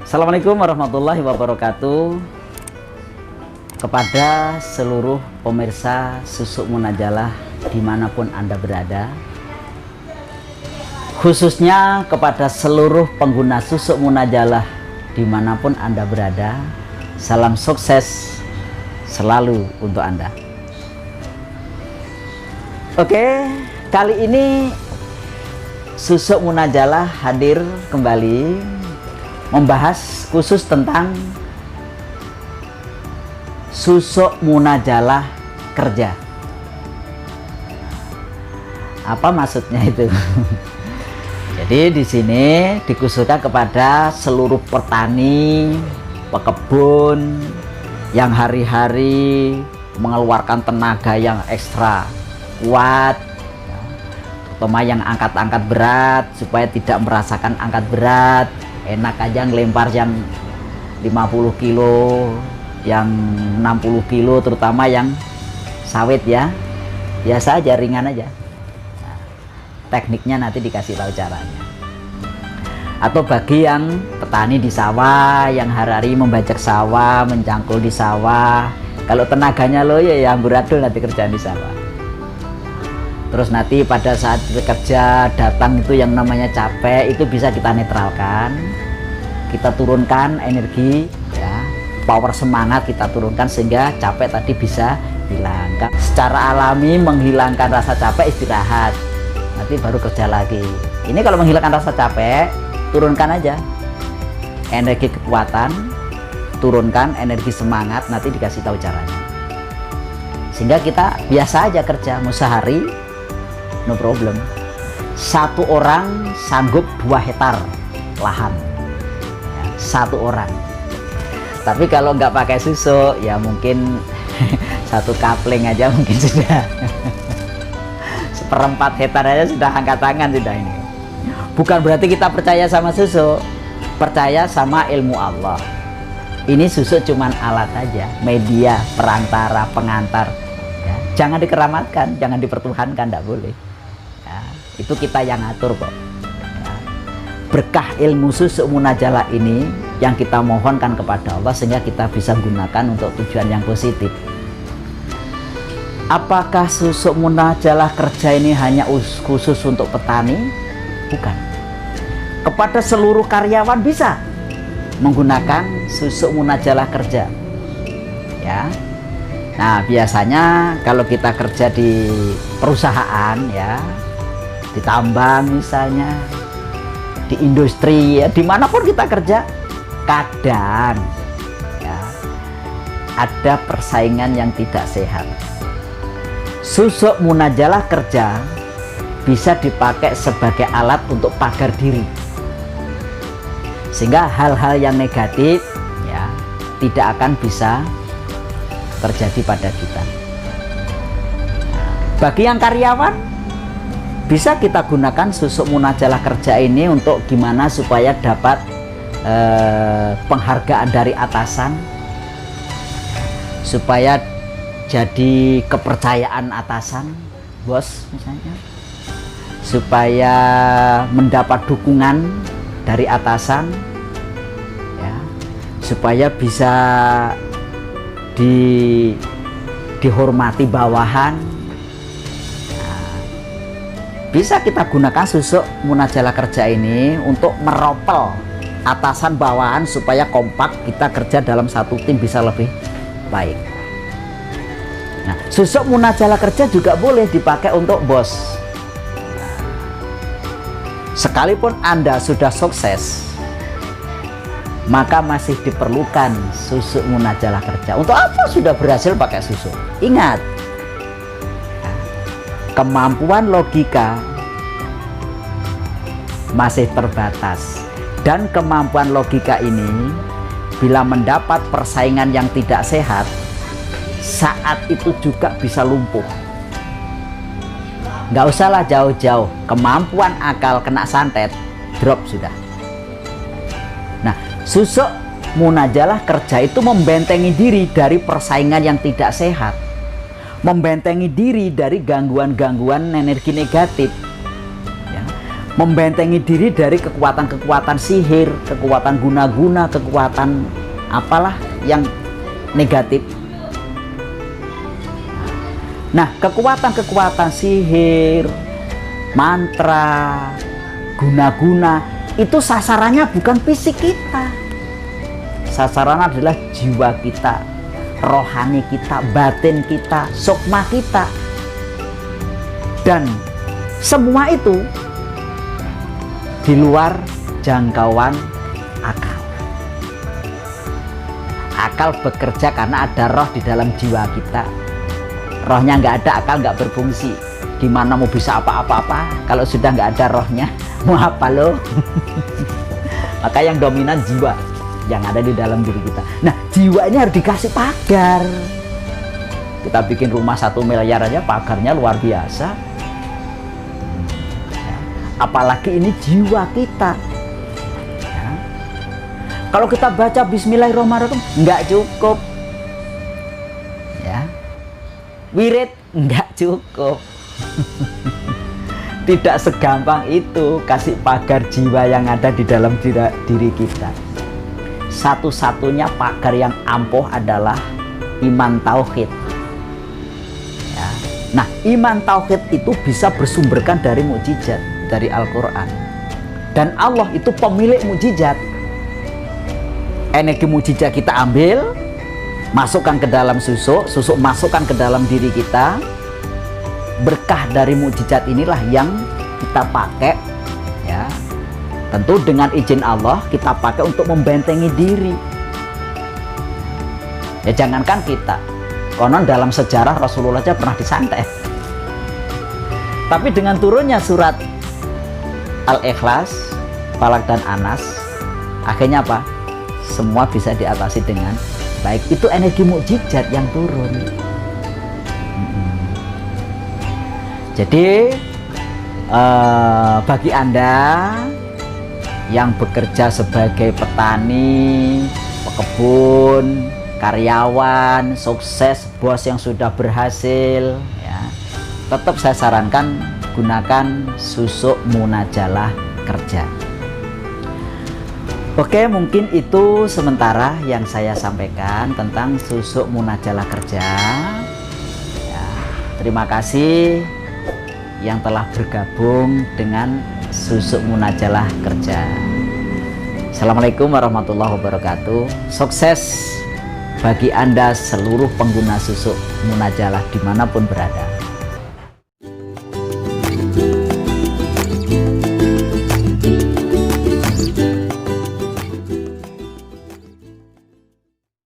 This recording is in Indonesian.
Assalamualaikum warahmatullahi wabarakatuh. Kepada seluruh pemirsa Susuk Munajalah dimanapun Anda berada, khususnya kepada seluruh pengguna Susuk Munajalah dimanapun Anda berada, salam sukses selalu untuk Anda. Oke, kali ini Susuk Munajalah hadir kembali membahas khusus tentang Susuk Munajalah kerja. Apa maksudnya itu? Jadi di sini dikhususkan kepada seluruh petani, pekebun yang hari-hari mengeluarkan tenaga yang ekstra kuat, terutama yang angkat-angkat berat, supaya tidak merasakan angkat berat. Enak aja ngelempar yang 50 kilo, yang 60 kilo, terutama yang sawit ya. Biasa aja, ringan aja. Nah, tekniknya nanti dikasih tahu caranya. Atau bagi yang petani di sawah, yang hari-hari membajak sawah, mencangkul di sawah, kalau tenaganya lo ya amburadul nanti kerjaan di sawah. Terus nanti pada saat bekerja datang itu yang namanya capek, itu bisa kita netralkan, kita turunkan energi ya, power semangat kita turunkan sehingga capek tadi bisa hilang. Secara alami menghilangkan rasa capek, istirahat, nanti baru kerja lagi. Ini kalau menghilangkan rasa capek, turunkan aja energi kekuatan, turunkan energi semangat, nanti dikasih tahu caranya, sehingga kita biasa aja kerja, mau sehari no problem. Satu orang sanggup 2 hektar lahan ya, satu orang. Tapi kalau nggak pakai susuk ya mungkin satu kapling aja mungkin sudah 1/4 hektar aja sudah angkat tangan sudah ini. Bukan berarti kita percaya sama susuk, percaya sama ilmu Allah. Ini susuk cuman alat aja, media, perantara, pengantar ya. Jangan dikeramatkan, jangan dipertuhankan, tidak boleh. Itu kita yang ngatur kok ya. Berkah ilmu Susuk Munajalah ini yang kita mohonkan kepada Allah sehingga kita bisa gunakan untuk tujuan yang positif. Apakah Susuk Munajalah kerja ini hanya khusus untuk petani? Bukan. Kepada seluruh karyawan bisa menggunakan Susuk Munajalah kerja ya. Nah biasanya kalau kita kerja di perusahaan ya, di tambang misalnya, di industri ya, dimanapun kita kerja, kadang ya ada persaingan yang tidak sehat. Susuk Munajalah kerja bisa dipakai sebagai alat untuk pagar diri, sehingga hal-hal yang negatif ya tidak akan bisa terjadi pada kita. Nah, bagi yang karyawan bisa kita gunakan Susuk Munajalah kerja ini untuk gimana supaya dapat penghargaan dari atasan, supaya jadi kepercayaan atasan, bos misalnya, supaya mendapat dukungan dari atasan ya, supaya bisa dihormati bawahan. Bisa kita gunakan Susuk Munajalah kerja ini untuk meropel atasan bawahan supaya kompak, kita kerja dalam satu tim bisa lebih baik. Nah, Susuk Munajalah kerja juga boleh dipakai untuk bos. Sekalipun Anda sudah sukses, maka masih diperlukan Susuk Munajalah kerja. Untuk apa sudah berhasil pakai susuk? Ingat, kemampuan logika masih terbatas, dan kemampuan logika ini bila mendapat persaingan yang tidak sehat, saat itu juga bisa lumpuh. Nggak usahlah jauh-jauh, kemampuan akal kena santet, drop sudah. Nah, Susuk munajalah kerja itu membentengi diri dari persaingan yang tidak sehat, membentengi diri dari gangguan-gangguan energi negatif, ya. Membentengi diri dari kekuatan-kekuatan sihir, kekuatan guna-guna, kekuatan apalah yang negatif. Nah, kekuatan-kekuatan sihir, mantra, guna-guna itu sasarannya bukan fisik kita. Sasaran adalah jiwa kita, rohani kita, batin kita, sukma kita. Dan semua itu di luar jangkauan akal. Akal bekerja karena ada roh di dalam jiwa kita. Rohnya nggak ada, akal nggak berfungsi. Gimana mau bisa apa-apa-apa kalau sudah nggak ada rohnya? Mau apa loh? Maka yang dominan jiwa yang ada di dalam diri kita. Nah, jiwa ini harus dikasih pagar. Kita bikin rumah 1 miliar aja pagarnya luar biasa. Ya. Apalagi ini jiwa kita. Ya. Kalau kita baca Bismillahirrahmanirrahim nggak cukup. Ya. Wirid nggak cukup. Tidak segampang itu kasih pagar jiwa yang ada di dalam diri kita. Satu-satunya pagar yang ampuh adalah iman tauhid. Ya. Nah, iman tauhid itu bisa bersumberkan dari mukjizat, dari Al-Quran. Dan Allah itu pemilik mukjizat. Energi mukjizat kita ambil, masukkan ke dalam susuk, susuk masukkan ke dalam diri kita. Berkah dari mukjizat inilah yang kita pakai, ya. Tentu dengan izin Allah kita pakai untuk membentengi diri. Ya jangankan kita, konon dalam sejarah Rasulullah aja pernah disantet. Tapi dengan turunnya surat Al-Ikhlas, Falak dan Anas, akhirnya apa? Semua bisa diatasi dengan baik. Itu energi mukjizat yang turun. Jadi bagi Anda yang bekerja sebagai petani, pekebun, karyawan, sukses, bos yang sudah berhasil, ya, tetap saya sarankan gunakan susuk munajalah kerja. Oke, mungkin itu sementara yang saya sampaikan tentang susuk munajalah kerja. Ya, terima kasih yang telah bergabung dengan susuk munajalah kerja. Assalamualaikum warahmatullahi wabarakatuh. Sukses bagi Anda seluruh pengguna susuk munajalah dimanapun berada.